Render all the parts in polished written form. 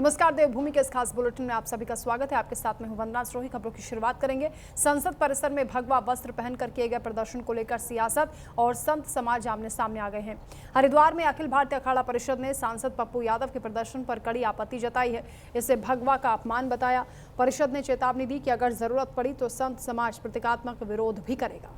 नमस्कार, देवभूमि के इस खास बुलेटिन में आप सभी का स्वागत है। आपके साथ में हूं वंदना सरोही। खबरों की शुरुआत करेंगे। संसद परिसर में भगवा वस्त्र पहनकर किए गए प्रदर्शन को लेकर सियासत और संत समाज आमने सामने आ गए हैं। हरिद्वार में अखिल भारतीय अखाड़ा परिषद ने सांसद पप्पू यादव के प्रदर्शन पर कड़ी आपत्ति जताई है। इसे भगवा का अपमान बताया। परिषद ने चेतावनी दी कि अगर जरूरत पड़ी तो संत समाज प्रतीकात्मक विरोध भी करेगा।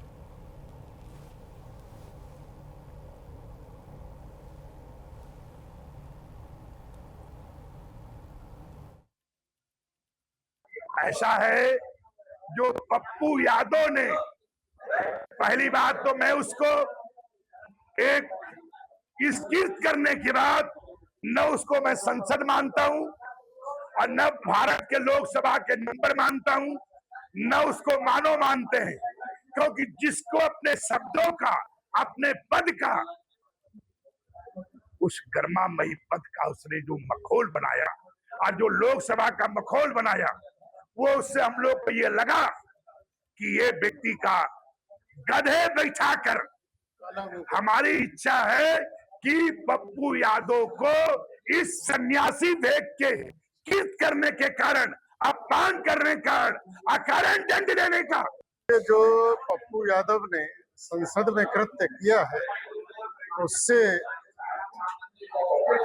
ऐसा है जो पप्पू यादव ने, पहली बात तो मैं उसको एक किस्त करने के बाद न उसको मैं संसद मानता हूं और न भारत के लोकसभा के नंबर मानता हूं, न उसको मानो मानते हैं, क्योंकि जिसको अपने शब्दों का, अपने पद का, उस गर्मामयी पद का उसने जो मखौल बनाया और जो लोकसभा का मखौल बनाया, वो उससे हम लोग को ये लगा कि ये व्यक्ति का गधे बैठाकर, हमारी इच्छा है कि पप्पू यादव को इस सन्यासी भेद के किस्त करने के कारण, अपमान करने का, अकारण दंड देने का। जो पप्पू यादव ने संसद में कृत्य किया है, उससे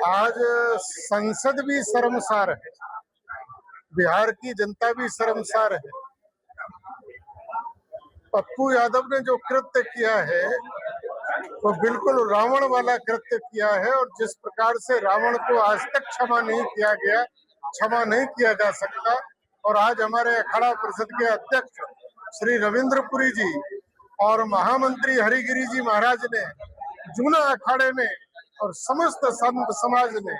आज संसद भी शर्मसार है, बिहार की जनता भी शर्मसार है। पप्पू यादव ने जो कृत्य किया है वो बिल्कुल रावण वाला कृत्य किया है, और जिस प्रकार से रावण को आज तक क्षमा नहीं किया गया, क्षमा नहीं किया जा सकता। और आज हमारे अखाड़ा परिषद के अध्यक्ष श्री रविंद्रपुरी जी और महामंत्री हरिगिरी जी महाराज ने जूना अखाड़े में और समस्त संत समाज ने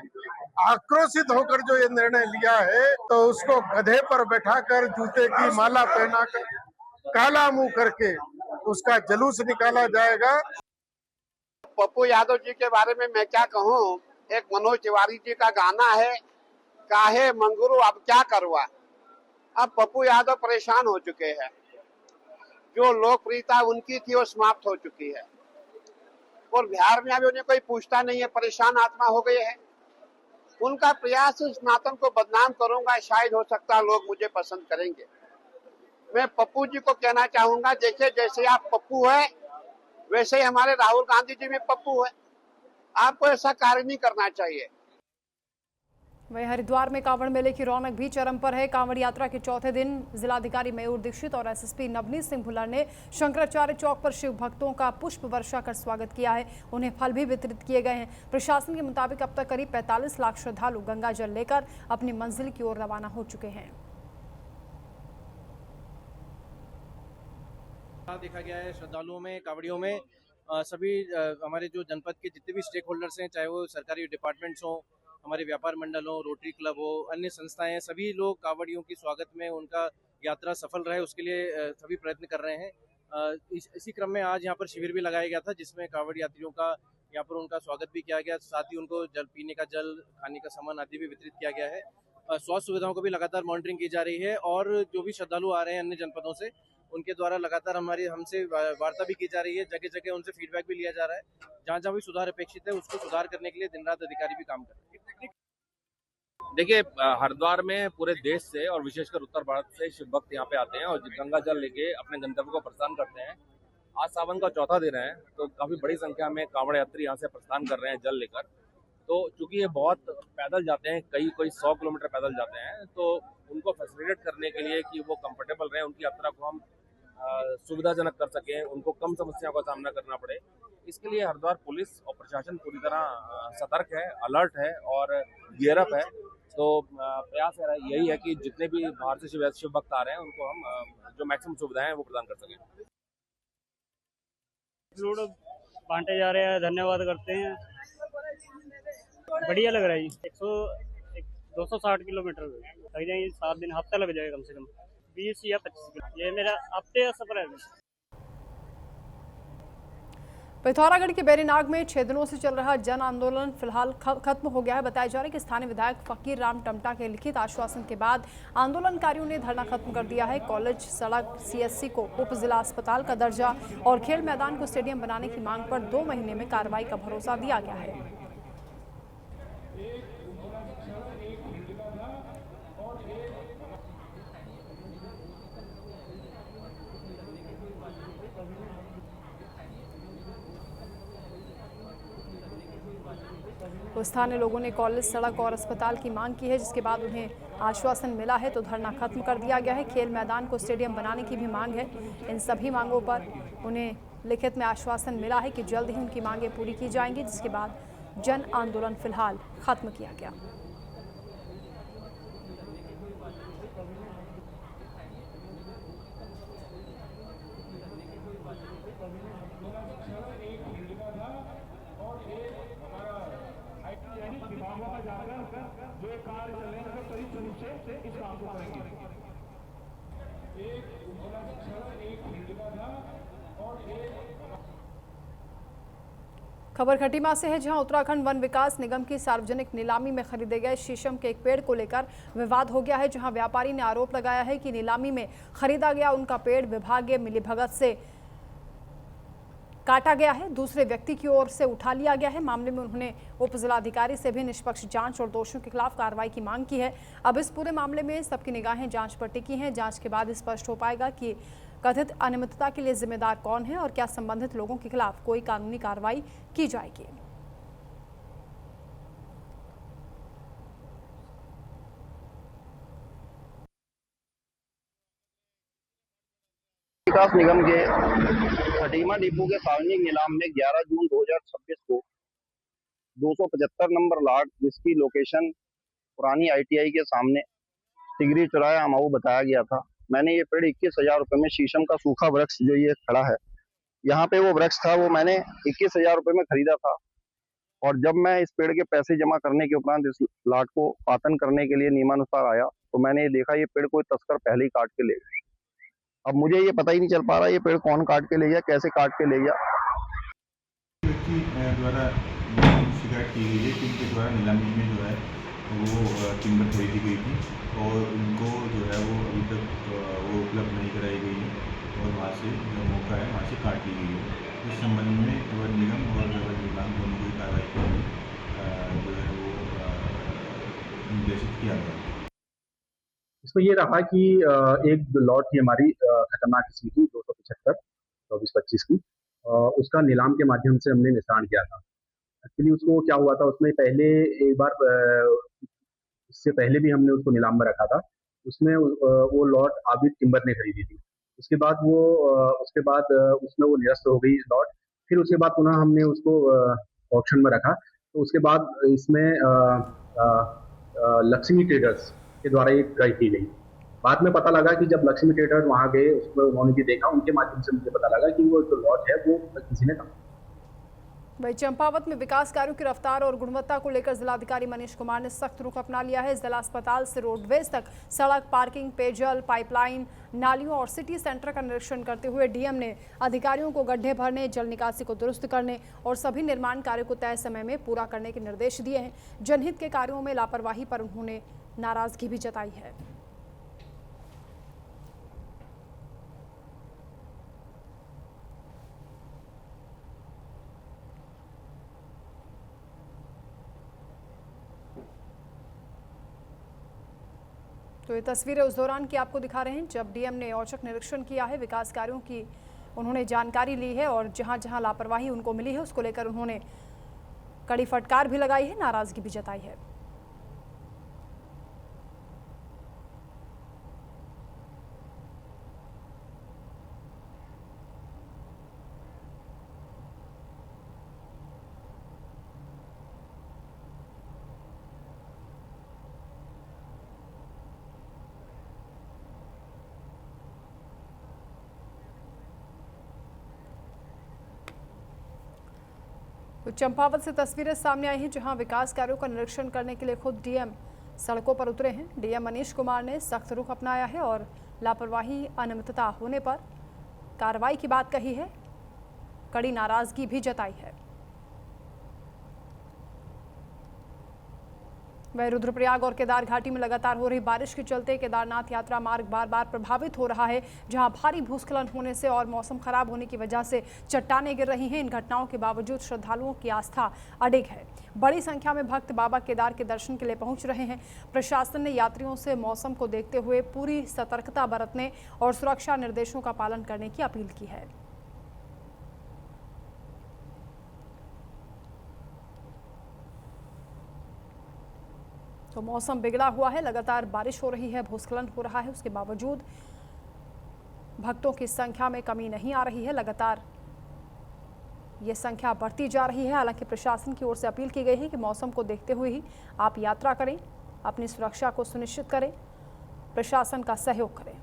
आक्रोशित होकर जो ये निर्णय लिया है, तो उसको गधे पर बैठाकर, जूते की माला पहनाकर, काला मुंह करके उसका जुलूस निकाला जाएगा। पप्पू यादव जी के बारे में मैं क्या कहूँ। एक मनोज तिवारी जी का गाना है, काहे मंगरू अब क्या करवा। अब पप्पू यादव परेशान हो चुके हैं। जो लोकप्रियता उनकी थी वो समाप्त हो चुकी है, और बिहार में अभी उन्हें कोई पूछता नहीं है, परेशान आत्मा हो गए हैं। उनका प्रयास सनातन को बदनाम करूंगा, शायद हो सकता है लोग मुझे पसंद करेंगे। मैं पप्पू जी को कहना चाहूंगा, देखिए जैसे आप पप्पू है वैसे ही हमारे राहुल गांधी जी भी पप्पू है। आपको ऐसा कार्य नहीं करना चाहिए। वहीं हरिद्वार में कांवड़ मेले की रौनक भी चरम पर है। कांवड़ यात्रा के चौथे दिन जिलाधिकारी मयूर दीक्षित और एसएसपी नवनीत सिंह भुल्लर ने शंकराचार्य चौक पर शिव भक्तों का पुष्प वर्षा कर स्वागत किया है। उन्हें फल भी वितरित किए गए हैं। प्रशासन के मुताबिक अब तक करीब 45 लाख श्रद्धालु गंगा जल लेकर अपनी मंजिल की ओर रवाना हो चुके हैं। देखा गया है श्रद्धालुओं में, कांवड़ियों में, सभी हमारे जो जनपद के जितने भी स्टेक होल्डर्स हैं, चाहे वो सरकारी डिपार्टमेंट्स हों, हमारे व्यापार मंडल हो, रोटरी क्लब हो, अन्य संस्थाएं, सभी लोग कांवड़ियों की स्वागत में, उनका यात्रा सफल रहे उसके लिए सभी प्रयत्न कर रहे हैं। इसी क्रम में आज यहाँ पर शिविर भी लगाया गया था, जिसमें कांवड़ यात्रियों का यहाँ पर उनका स्वागत भी किया गया। साथ ही उनको जल पीने का जल, खाने का सामान आदि भी वितरित किया गया है। स्वास्थ्य सुविधाओं को भी लगातार मॉनिटरिंग की जा रही है, और जो भी श्रद्धालु आ रहे हैं अन्य जनपदों से, उनके द्वारा लगातार हमसे वार्ता भी की जा रही है। जगह जगह उनसे फीडबैक भी लिया जा रहा है। जहाँ जहाँ भी सुधार अपेक्षित है उसको सुधार करने के लिए दिन रात अधिकारी भी काम कर रहे हैं। देखिए, हरिद्वार में पूरे देश से और विशेषकर उत्तर भारत से शिव भक्त यहाँ पे आते हैं और गंगा जल लेके अपने गंतव्य को प्रस्थान करते हैं। आज सावन का चौथा दिन है, तो काफी बड़ी संख्या में कांवड़ यात्री यहाँ से प्रस्थान कर रहे हैं जल लेकर। तो चूंकि ये बहुत पैदल जाते हैं, कोई 100 किलोमीटर पैदल जाते हैं, तो उनको फैसिलिटेट करने के लिए कि वो कंफर्टेबल रहे, उनकी यात्रा को हम सुविधाजनक कर सकें, उनको कम समस्याओं का सामना करना पड़े, इसके लिए हरिद्वार पुलिस और प्रशासन पूरी तरह सतर्क है, अलर्ट है और गियर अप है। तो प्रयास यही है कि जितने भी बाहर से शिव भक्त आ रहे हैं उनको हम जो मैक्सिमम सुविधाएं हैं वो प्रदान कर सकें। फ्लूड बांटे जा रहे हैं, धन्यवाद करते हैं। बढ़िया लग रहा है जी। 260 किलोमीटर लग जाएंगे, 7 दिन, हफ्ता लग जाएगा कम से कम, 20 या 25 किलोमीटर। ये मेरा हफ्ते का सफर है। पिथौरागढ़ के बेरीनाग में 6 दिनों से चल रहा जन आंदोलन फिलहाल खत्म हो गया है। बताया जा रहा है कि स्थानीय विधायक फकीर राम टमटा के लिखित आश्वासन के बाद आंदोलनकारियों ने धरना खत्म कर दिया है। कॉलेज सड़क, सीएससी को उप जिला अस्पताल का दर्जा और खेल मैदान को स्टेडियम बनाने की मांग पर 2 महीने में कार्रवाई का भरोसा दिया गया है। तो स्थानीय लोगों ने कॉलेज, सड़क और अस्पताल की मांग की है, जिसके बाद उन्हें आश्वासन मिला है तो धरना खत्म कर दिया गया है। खेल मैदान को स्टेडियम बनाने की भी मांग है। इन सभी मांगों पर उन्हें लिखित में आश्वासन मिला है कि जल्द ही उनकी मांगें पूरी की जाएंगी, जिसके बाद जन आंदोलन फिलहाल खत्म किया गया। खबर खटीमा से है, जहां उत्तराखंड वन विकास निगम की सार्वजनिक नीलामी में खरीदे गए शीशम के एक पेड़ को लेकर विवाद हो गया है। जहां व्यापारी ने आरोप लगाया है कि नीलामी में खरीदा गया उनका पेड़ विभागीय मिलीभगत से काटा गया है, दूसरे व्यक्ति की ओर से उठा लिया गया है। मामले में उन्होंने उप जिलाधिकारी से भी निष्पक्ष जांच और दोषियों के खिलाफ कार्रवाई की मांग की है। अब इस पूरे मामले में सबकी निगाहें जांच पर टिकी हैं। जांच के बाद स्पष्ट हो पाएगा कि कथित अनियमितता के लिए जिम्मेदार कौन है और क्या संबंधित लोगों के खिलाफ कोई कानूनी कार्रवाई की जाएगी। विकास निगम के खटीमा डिपो के सार्वजनिक नीलाम में 11 जून 2026 को 275 नंबर लाट, जिसकी लोकेशन पुरानी ITI के सामने टिगरी चौराहा अमाऊ बताया गया था। मैंने ये पेड़ 21,000 रुपये में, शीशम का सूखा वृक्ष जो ये खड़ा है यहाँ पे, वो वृक्ष था, वो मैंने 21,000 रुपये में खरीदा था। और जब मैं इस पेड़ के पैसे जमा करने के उपरांत इस लाट को पातन करने के लिए नियमानुसार आया तो मैंने ये देखा ये पेड़ कोई तस्कर पहले ही काट के ले गए। अब मुझे ये पता ही नहीं चल पा रहा ये पेड़ कौन काट के ले गया, कैसे काट के ले गया। व्यक्ति द्वारा शिकायत की गई है कि उनके द्वारा नीलामी में जो है वो टिम्बर खरीदी गई थी और उनको जो है वो अभी तक वो उपलब्ध नहीं कराई गई है और वहाँ से जो मौका है वहाँ से काट ली गई है। इस संबंध में वन निगम और वन विभाग दोनों की कार्रवाई के लिए जो है वो निर्देशित किया गया। इसमें ये रहा कि एक लॉट थी हमारी खतरनाक किस्म की 275 24-25 की, उसका नीलाम के माध्यम से हमने निशान किया था। एक्चुअली उसको क्या हुआ था, उसमें पहले एक बार इससे पहले भी हमने उसको नीलाम में रखा था। उसमें वो लॉट आबिद टिम्बर ने खरीदी थी। उसके बाद उसमें वो निरस्त हो गई लॉट। फिर उसके बाद पुनः हमने उसको ऑक्शन में रखा। तो उसके बाद इसमें लक्ष्मी ट्रेडर्स के द्वारा ये क्रय की गई। बाद में पता लगा कि जब लक्ष्मी ट्रेडर वहां गए, उसमें उन्होंने भी देखा, उनके माध्यम से मुझे पता लगा कि वो जो लॉट है वो किसी ने कहा। वही चंपावत में विकास कार्यों की रफ्तार और गुणवत्ता को लेकर जिलाधिकारी मनीष कुमार ने सख्त रुख अपना लिया है। जिला अस्पताल से रोडवेज तक सड़क, पार्किंग, पेयजल, पाइपलाइन, नालियों और सिटी सेंटर का निरीक्षण करते हुए डीएम ने अधिकारियों को गड्ढे भरने, जल निकासी को दुरुस्त करने और सभी निर्माण कार्यों को तय समय में पूरा करने के निर्देश दिए हैं। जनहित के कार्यों में लापरवाही पर उन्होंने नाराजगी भी जताई है। तो ये तस्वीरें उस दौरान की आपको दिखा रहे हैं जब डीएम ने औचक निरीक्षण किया है, विकास कार्यों की उन्होंने जानकारी ली है और जहां जहां लापरवाही उनको मिली है उसको लेकर उन्होंने कड़ी फटकार भी लगाई है, नाराजगी भी जताई है। तो चंपावत से तस्वीरें सामने आई हैं जहां विकास कार्यों का निरीक्षण करने के लिए खुद डीएम सड़कों पर उतरे हैं। डीएम मनीष कुमार ने सख्त रुख अपनाया है और लापरवाही, अनियमितता होने पर कार्रवाई की बात कही है, कड़ी नाराजगी भी जताई है। वह रुद्रप्रयाग और केदार घाटी में लगातार हो रही बारिश के चलते केदारनाथ यात्रा मार्ग बार बार प्रभावित हो रहा है, जहां भारी भूस्खलन होने से और मौसम खराब होने की वजह से चट्टानें गिर रही हैं। इन घटनाओं के बावजूद श्रद्धालुओं की आस्था अडिग है। बड़ी संख्या में भक्त बाबा केदार के दर्शन के लिए पहुंच रहे हैं। प्रशासन ने यात्रियों से मौसम को देखते हुए पूरी सतर्कता बरतने और सुरक्षा निर्देशों का पालन करने की अपील की है। तो मौसम बिगड़ा हुआ है, लगातार बारिश हो रही है, भूस्खलन हो रहा है, उसके बावजूद भक्तों की संख्या में कमी नहीं आ रही है। लगातार ये संख्या बढ़ती जा रही है। हालांकि प्रशासन की ओर से अपील की गई है कि मौसम को देखते हुए ही आप यात्रा करें, अपनी सुरक्षा को सुनिश्चित करें, प्रशासन का सहयोग करें।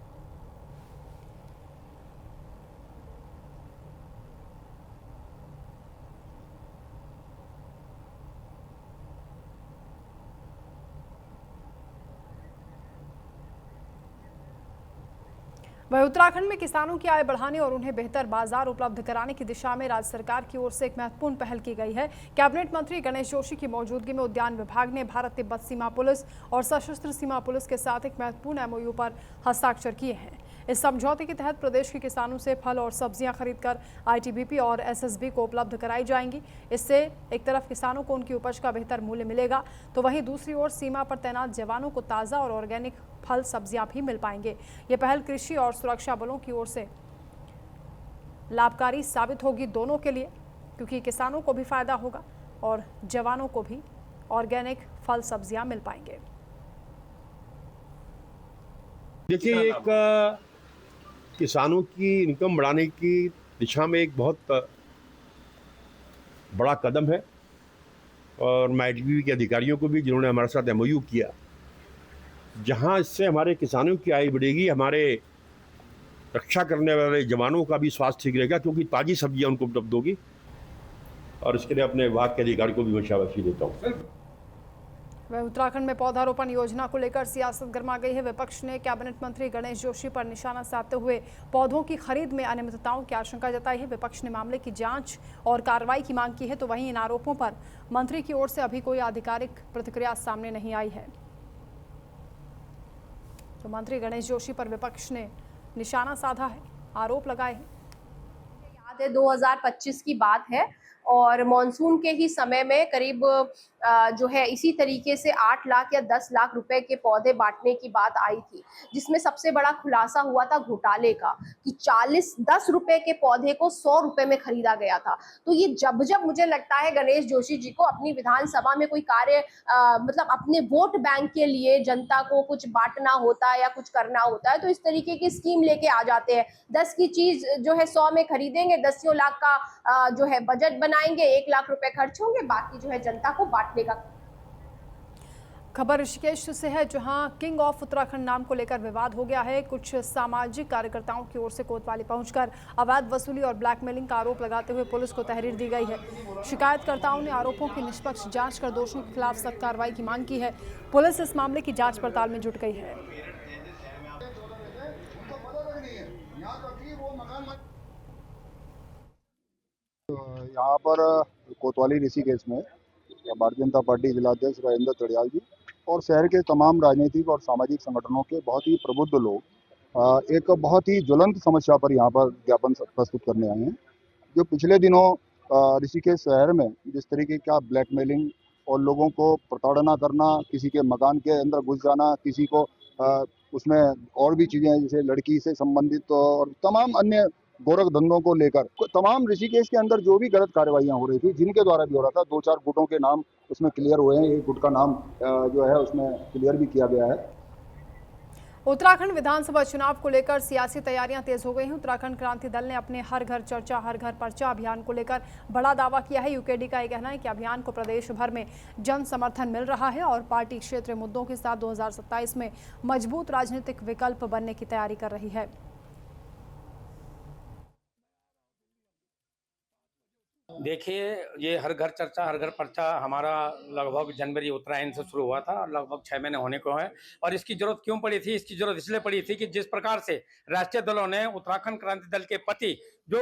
वहीं उत्तराखंड में किसानों की आय बढ़ाने और उन्हें बेहतर बाजार उपलब्ध कराने की दिशा में राज्य सरकार की ओर से एक महत्वपूर्ण पहल की गई है। कैबिनेट मंत्री गणेश जोशी की मौजूदगी में उद्यान विभाग ने भारत तिब्बत सीमा पुलिस और सशस्त्र सीमा पुलिस के साथ एक महत्वपूर्ण एमओयू पर हस्ताक्षर किए हैं। इस समझौते के तहत प्रदेश के किसानों से फल और सब्जियां खरीदकर आईटीबीपी और एसएसबी को उपलब्ध कराई जाएंगी। इससे एक तरफ किसानों को उनकी उपज का बेहतर मूल्य मिलेगा, तो वहीं दूसरी ओर सीमा पर तैनात जवानों को ताज़ा और ऑर्गेनिक फल सब्जियां भी मिल पाएंगे। ये पहल कृषि और सुरक्षा बलों की ओर से लाभकारी साबित होगी दोनों के लिए, क्योंकि किसानों को भी फायदा होगा और जवानों को भी ऑर्गेनिक फल सब्जियां मिल पाएंगे। देखिए, एक किसानों की इनकम बढ़ाने की दिशा में एक बहुत बड़ा कदम है और मैं आईटीबीपी के अधिकारियों को भी, जिन्होंने हमारे साथ एमओयू किया, जहां इससे हमारे किसानों की आय बढ़ेगी, हमारे रक्षा करने वाले जवानों का भी स्वास्थ्य ठीक रहेगा, क्योंकि ताज़ी सब्जियां उनको उपलब्ध होगी। और इसके लिए अपने विभाग के अधिकारी को भी मैं शाबाशी देता हूँ। वह उत्तराखंड में पौधारोपण योजना को लेकर सियासत गर्मा गई है। विपक्ष ने कैबिनेट मंत्री गणेश जोशी पर निशाना साधते हुए पौधों की खरीद में अनियमितताओं की आशंका जताई है। विपक्ष ने मामले की जांच और कार्रवाई की मांग की है, तो वहीं इन आरोपों पर मंत्री की ओर से अभी कोई आधिकारिक प्रतिक्रिया सामने नहीं आई है। तो मंत्री गणेश जोशी पर विपक्ष ने निशाना साधा है, आरोप लगाए हैं। याद है 2025 की बात है और मॉनसून के ही समय में करीब जो है इसी तरीके से 8 लाख या 10 लाख रुपए के पौधे बांटने की बात आई थी, जिसमें सबसे बड़ा खुलासा हुआ था घोटाले का कि 10 रुपए के पौधे को 100 रुपए में खरीदा गया था। तो ये जब मुझे लगता है गणेश जोशी जी को अपनी विधानसभा में कोई कार्य मतलब अपने वोट बैंक के लिए जनता को कुछ बांटना होता है या कुछ करना होता है, तो इस तरीके की स्कीम लेके आ जाते हैं। 10 की चीज जो है 100 में खरीदेंगे, 10 लाख का जो है बजट बनाएंगे, 1 लाख रुपए खर्च होंगे, बाकी जो है जनता को बांटने का। खबर ऋषिकेश से है, जहां किंग ऑफ उत्तराखंड नाम को लेकर विवाद हो गया है। कुछ सामाजिक कार्यकर्ताओं की ओर से कोतवाली पहुंचकर अवैध वसूली और ब्लैकमेलिंग का आरोप लगाते हुए पुलिस को तहरीर दी गई है। शिकायतकर्ताओं ने आरोपों की निष्पक्ष जांच कर दोषियों के खिलाफ सख्त कार्रवाई की मांग की है। पुलिस इस मामले की जांच पड़ताल में जुट गई है। यहाँ पर कोतवाली ऋषिकेश में भारतीय जनता पार्टी जिलाध्यक्ष राजेंद्र चढ़ियाल जी और शहर के तमाम राजनीतिक और सामाजिक संगठनों के बहुत ही प्रबुद्ध लोग एक बहुत ही ज्वलंत समस्या पर यहाँ पर ज्ञापन प्रस्तुत करने आए हैं। जो पिछले दिनों ऋषिकेश शहर में जिस तरीके का ब्लैकमेलिंग और लोगों को प्रताड़ना करना, किसी के मकान के अंदर घुस जाना, किसी को उसमें और भी चीज़ें जैसे लड़की से संबंधित और तमाम अन्य गोरख धंधों को लेकर तमाम ऋषिकेश के अंदर जो भी गलत कार्रवाइयां हो रही थी, जिनके द्वारा भी हो रहा था, 2-4 गुटों के नाम उसमें क्लियर हुए हैं। एक गुट का नाम जो है उसमें क्लियर भी किया गया है। उत्तराखंड विधानसभा चुनाव को लेकर सियासी तैयारियां तेज हो गई हैं। उत्तराखंड क्रांति दल ने अपने हर घर चर्चा हर घर पर्चा अभियान को लेकर बड़ा दावा किया है। यूकेडी का यह कहना है कि अभियान को प्रदेश भर में जन समर्थन मिल रहा है और पार्टी क्षेत्रीय मुद्दों के साथ 2027 में मजबूत राजनीतिक विकल्प बनने की तैयारी कर रही है। देखिए, ये हर घर चर्चा हर घर पर्चा हमारा लगभग जनवरी उत्तरायण से शुरू हुआ था, लगभग 6 महीने होने को है। और इसकी जरूरत क्यों पड़ी थी? इसकी जरूरत इसलिए पड़ी थी कि जिस प्रकार से राष्ट्रीय दलों ने उत्तराखंड क्रांति दल के प्रति जो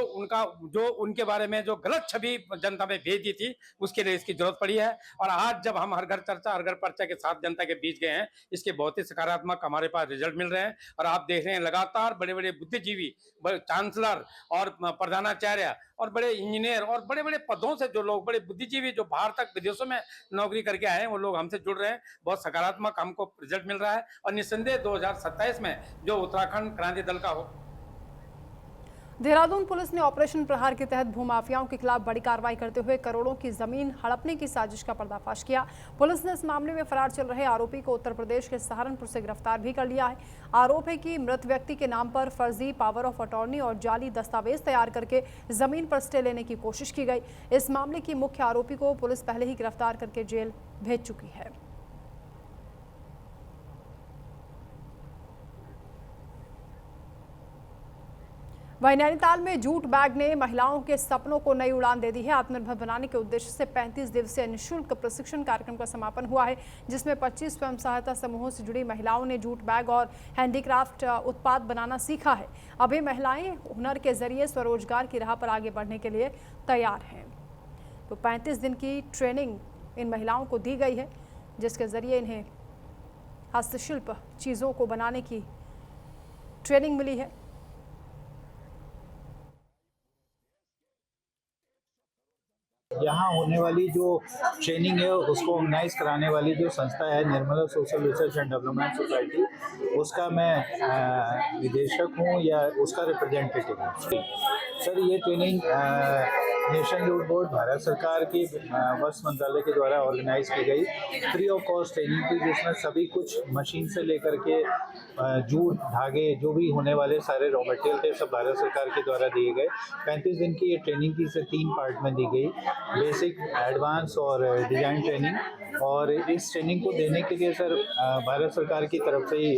उनके बारे में जो गलत छवि जनता में भेज दी थी, उसके लिए इसकी जरूरत पड़ी है। और आज जब हम हर घर चर्चा हर घर पर्चा के साथ जनता के बीच गए हैं, इसके बहुत ही सकारात्मक हमारे पास रिजल्ट मिल रहे हैं। और आप देख रहे हैं लगातार बड़े बड़े बुद्धिजीवी, चांसलर और प्रधानाचार्य और बड़े इंजीनियर और बड़े बड़े पदों से जो लोग, बड़े बुद्धिजीवी जो बाहर तक विदेशों में नौकरी करके आए हैं, वो लोग हमसे जुड़ रहे हैं। बहुत सकारात्मक हमको रिजल्ट मिल रहा है और निस्संदेह 2027 में जो उत्तराखंड क्रांति दल का देहरादून पुलिस ने ऑपरेशन प्रहार के तहत भूमाफियाओं के खिलाफ बड़ी कार्रवाई करते हुए करोड़ों की जमीन हड़पने की साजिश का पर्दाफाश किया। पुलिस ने इस मामले में फरार चल रहे आरोपी को उत्तर प्रदेश के सहारनपुर से गिरफ्तार भी कर लिया है। आरोप है कि मृत व्यक्ति के नाम पर फर्जी पावर ऑफ अटॉर्नी और जाली दस्तावेज तैयार करके जमीन पर स्टे लेने की कोशिश की गई। इस मामले की मुख्य आरोपी को पुलिस पहले ही गिरफ्तार करके जेल भेज चुकी है। वहीं नैनीताल में जूट बैग ने महिलाओं के सपनों को नई उड़ान दे दी है। आत्मनिर्भर बनाने के उद्देश्य से 35 दिवसीय निःशुल्क प्रशिक्षण कार्यक्रम का समापन हुआ है, जिसमें 25 स्वयं सहायता समूहों से जुड़ी महिलाओं ने जूट बैग और हैंडीक्राफ्ट उत्पाद बनाना सीखा है। अब ये महिलाएं हुनर के जरिए स्वरोजगार की राह पर आगे बढ़ने के लिए तैयार हैं। तो 35 दिन की ट्रेनिंग इन महिलाओं को दी गई है, जिसके जरिए इन्हें हस्तशिल्प चीज़ों को बनाने की ट्रेनिंग मिली है। यहाँ होने वाली जो ट्रेनिंग है उसको ऑर्गेनाइज कराने वाली जो संस्था है Nirmala social research and development society, उसका मैं निदेशक हूँ या उसका रिप्रेजेंटेटिव हूँ। सर, ये training national jute board Bharat सरकार की वस्त्र मंत्रालय के द्वारा ऑर्गेनाइज की गई फ्री ऑफ कॉस्ट ट्रेनिंग थी, जिसमें सभी कुछ मशीन से लेकर के जूट धागे जो भी होने वाले सारे रॉ मटेरियल थे सब भारत सरकार के द्वारा दिए गए। 35 दिन की ये ट्रेनिंग थी, इसे 3 पार्ट में दी गई, बेसिक, एडवांस और डिज़ाइन ट्रेनिंग। और इस ट्रेनिंग को देने के लिए सर भारत सरकार की तरफ से ही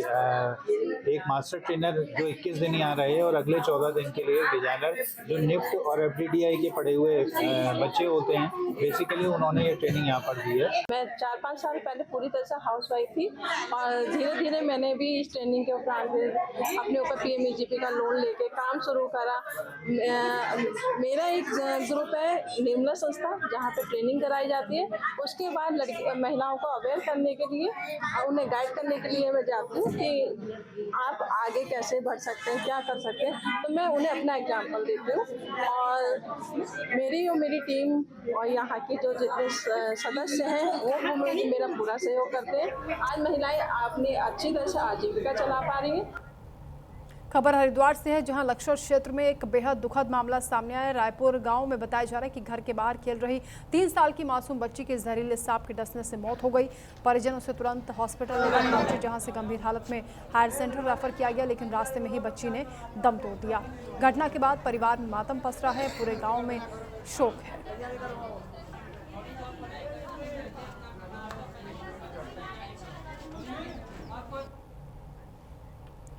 एक मास्टर ट्रेनर जो 21 दिन यहाँ रहे और अगले 14 दिन के लिए डिजाइनर जो निफ्ट और FDDI के पढ़े हुए बच्चे होते हैं, बेसिकली उन्होंने ये ट्रेनिंग यहाँ पर दी है। मैं 4-5 साल पहले पूरी तरह से हाउसवाइफ थी और धीरे धीरे मैंने भी इस ट्रेनिंग के उपरांत अपने ऊपर PMEGP का लोन लेके काम शुरू करा। मेरा एक ग्रुप है निर्मला संस्था, जहाँ पे ट्रेनिंग कराई जाती है। उसके बाद महिलाओं को अवेयर करने के लिए, उन्हें गाइड करने के लिए मैं जाती हूँ कि आप आगे कैसे बढ़ सकते हैं, क्या कर सकते हैं। तो मैं उन्हें अपना एग्जाम्पल देती हूँ और मेरी टीम और यहाँ की जो जितने सदस्य हैं वो मेरा पूरा सहयोग करते हैं। आज महिलाएं अपनी अच्छी तरह से आजीविका चला पा रही हैं। खबर हरिद्वार से है, जहां लक्ष्य क्षेत्र में एक बेहद दुखद मामला सामने आया। रायपुर गांव में बताया जा रहा है कि घर के बाहर खेल रही 3 साल की मासूम बच्ची की जहरीले सांप के डसने से मौत हो गई। परिजन उसे तुरंत हॉस्पिटल लेकर पहुंचे, जहां से गंभीर हालत में हायर सेंटर रेफर किया गया, लेकिन रास्ते में ही बच्ची ने दम तोड़ दिया। घटना के बाद परिवार में मातम पसरा है, पूरे गाँव में शोक है।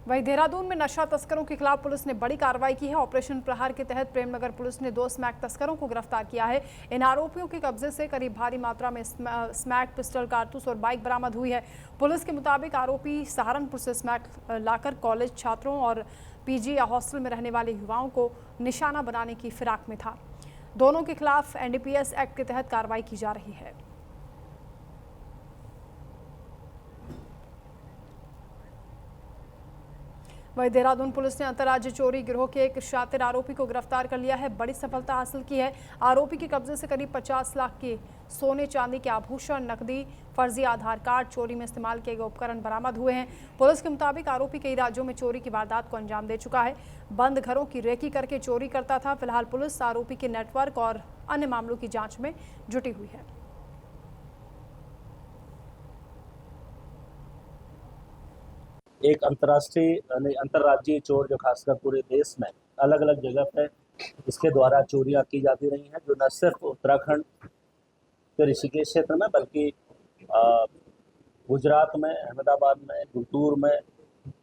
वहीं देहरादून में नशा तस्करों के खिलाफ पुलिस ने बड़ी कार्रवाई की है। ऑपरेशन प्रहार के तहत प्रेमनगर पुलिस ने 2 स्मैक तस्करों को गिरफ्तार किया है। इन आरोपियों के कब्जे से करीब भारी मात्रा में स्मैक, पिस्टल, कारतूस और बाइक बरामद हुई है। पुलिस के मुताबिक आरोपी सहारनपुर से स्मैक लाकर कॉलेज छात्रों और PG या हॉस्टल में रहने वाले युवाओं को निशाना बनाने की फिराक में था। दोनों के खिलाफ NDPS एक्ट के तहत कार्रवाई की जा रही है। वहीं देहरादून पुलिस ने अंतर्राज्यीय चोरी गिरोह के एक शातिर आरोपी को गिरफ्तार कर लिया है। बड़ी सफलता हासिल की है। आरोपी के कब्जे से करीब 50 लाख के सोने चांदी के आभूषण, नकदी, फर्जी आधार कार्ड, चोरी में इस्तेमाल किए गए उपकरण बरामद हुए हैं। पुलिस के मुताबिक आरोपी कई राज्यों में चोरी की वारदात को अंजाम दे चुका है। बंद घरों की रेकी करके चोरी करता था। फिलहाल पुलिस आरोपी के नेटवर्क और अन्य मामलों की जाँच में जुटी हुई है। एक अंतर्राज्यीय चोर जो खासकर पूरे देश में अलग अलग जगह पे इसके द्वारा चोरियां की जाती रही हैं, जो न सिर्फ उत्तराखंड के ऋषिकेश क्षेत्र में बल्कि गुजरात में, अहमदाबाद में, गुंटूर में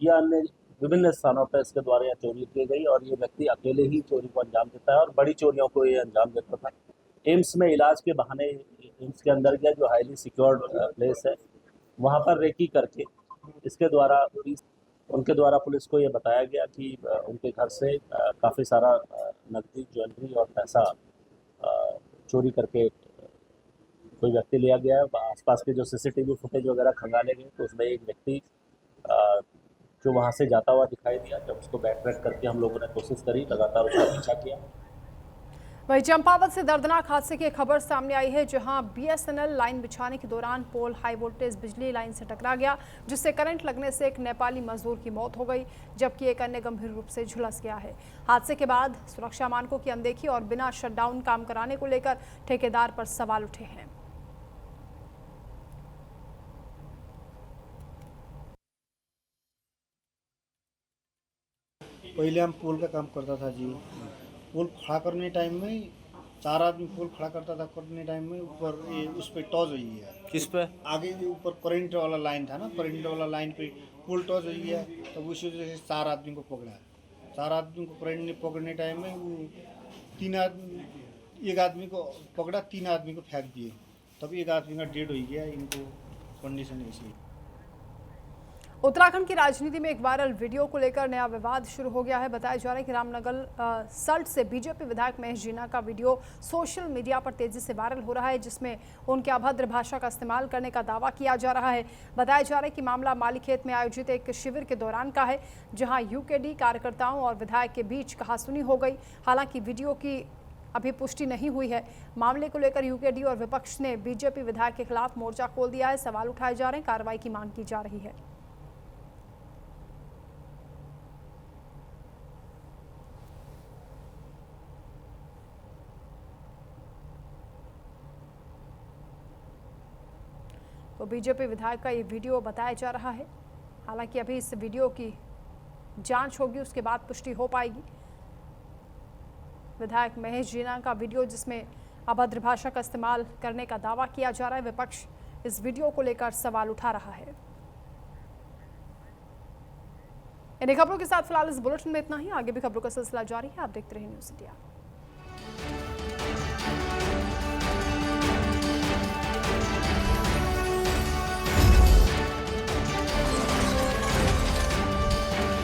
या अन्य विभिन्न स्थानों पर इसके द्वारा यह चोरी की गई। और ये व्यक्ति अकेले ही चोरी को अंजाम देता है और बड़ी चोरियों को ये अंजाम देता था। एम्स में इलाज के बहाने एम्स के अंदर गया, जो हाईली सिक्योर्ड प्लेस है, वहाँ पर रेकी करके इसके द्वारा उनके द्वारा पुलिस को ये बताया गया कि उनके घर से काफ़ी सारा नकदी, ज्वेलरी और पैसा चोरी करके कोई व्यक्ति लिया गया है। आसपास के जो CCTV फुटेज वगैरह खंगाले गए तो उसमें एक व्यक्ति जो वहाँ से जाता हुआ दिखाई दिया। जब उसको बैक ट्रैक करके हम लोगों ने कोशिश करी, लगातार उसका पीछा किया। वहीं चंपावत से दर्दनाक हादसे की एक खबर सामने आई है, जहां बीएसएनएल लाइन बिछाने के दौरान पोल हाई वोल्टेज बिजली लाइन से टकरा गया, जिससे करंट लगने से एक नेपाली मजदूर की मौत हो गई, जबकि एक अन्य गंभीर रूप से झुलस गया है। हादसे के बाद सुरक्षा मानकों की अनदेखी और बिना शटडाउन काम कराने को लेकर ठेकेदार पर सवाल उठे हैं। पहले हम पुल का काम करता था जी। पुल खड़ा करने टाइम में 4 आदमी पुल खड़ा करता था, करने टाइम में ऊपर उस पर टॉस हुई है। किस पे? आगे ऊपर करंट वाला लाइन था ना, करंट वाला लाइन पे पुल टॉस हुई है, तब उस वजह से 4 आदमी को पकड़ा। 4 आदमी को करंट पकड़ने टाइम में वो 3 आदमी, एक आदमी को पकड़ा, 3 आदमी को फेंक दिए, तब एक आदमी का डेड हो गया। इनको कंडीशन ऐसी। उत्तराखंड की राजनीति में एक वायरल वीडियो को लेकर नया विवाद शुरू हो गया है। बताया जा रहा है कि रामनगर सल्ट से बीजेपी विधायक महेश जीना का वीडियो सोशल मीडिया पर तेजी से वायरल हो रहा है, जिसमें उनके अभद्र भाषा का इस्तेमाल करने का दावा किया जा रहा है। बताया जा रहा है कि मामला मालीखेत में आयोजित एक शिविर के दौरान का है, जहां यूकेडी कार्यकर्ताओं और विधायक के बीच कहासुनी हो गई। हालांकि वीडियो की अभी पुष्टि नहीं हुई है। मामले को लेकर यूकेडी और विपक्ष ने बीजेपी विधायक के खिलाफ मोर्चा खोल दिया है। सवाल उठाए जा रहे हैं, कार्रवाई की मांग की जा रही है। तो बीजेपी विधायक का ये वीडियो बताया जा रहा है। हालांकि अभी इस वीडियो की जांच होगी, उसके बाद पुष्टि हो पाएगी। विधायक महेश जीना का वीडियो जिसमें अभद्र भाषा का इस्तेमाल करने का दावा किया जा रहा है। विपक्ष इस वीडियो को लेकर सवाल उठा रहा है। इन खबरों के साथ फिलहाल इस बुलेटिन में इतना ही। आगे भी खबरों का सिलसिला जारी है। आप देखते रहिए न्यूज़ इंडिया।